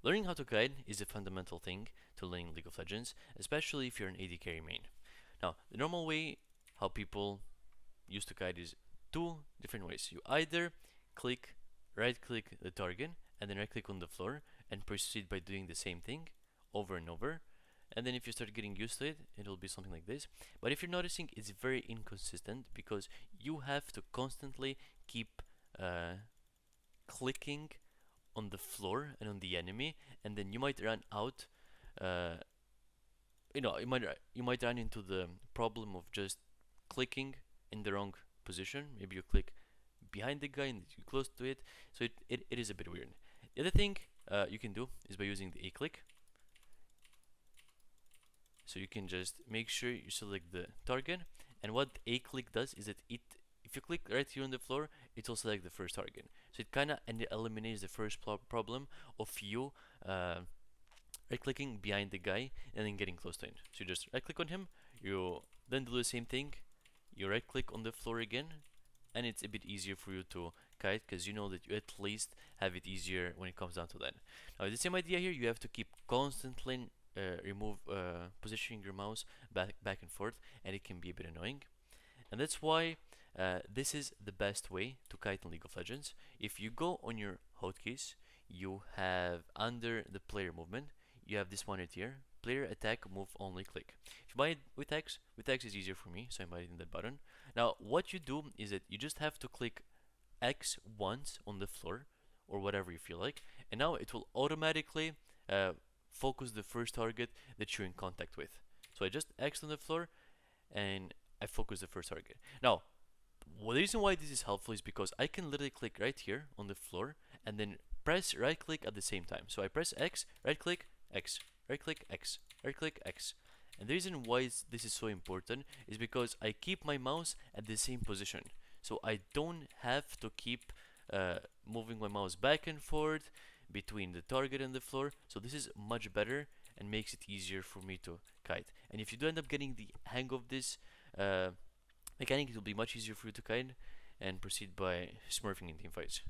Learning how to kite is a fundamental thing to learning League of Legends, especially if you're an AD carry main. Now, the normal way how people used to kite is two different ways. You either right click the target and then right click on the floor and proceed by doing the same thing over and over. And then if you start getting used to it, it'll be something like this. But if you're noticing, it's very inconsistent because you have to constantly keep clicking on the floor and on the enemy, and then you might run out. Uh, you might run into the problem of just clicking in the wrong position. Maybe you click behind the guy and you're close to it, so it is a bit weird. The other thing you can do is by using the A click. So you can just make sure you select the target, and what A click does is that if you click right here on the floor, it will select the first target. So it kind of eliminates the first problem of you right clicking behind the guy and then getting close to him. So you just right click on him, you then do the same thing, you right click on the floor again, and it's a bit easier for you to kite because you know that you at least have it easier when it comes down to that. Now the same idea here, you have to keep constantly positioning your mouse back and forth, and it can be a bit annoying. And that's why this is the best way to kite in League of Legends. If you go on your hotkeys, you have under the player movement, you have this one right here, player attack move only click. If you buy it with X is easier for me, so I'm buying that button. Now what you do is that you just have to click X once on the floor or whatever you feel like, and now it will automatically focus the first target that you're in contact with. So I just X on the floor and I focus the first target. Now, the reason why this is helpful is because I can literally click right here on the floor and then press right click at the same time. So I press X, right click, X, right click, X, right click, X. And the reason why this is so important is because I keep my mouse at the same position. So I don't have to keep moving my mouse back and forth between the target and the floor. So this is much better and makes it easier for me to kite. And if you do end up getting the hang of this mechanic, it will be much easier for you to kite and proceed by smurfing in team fights.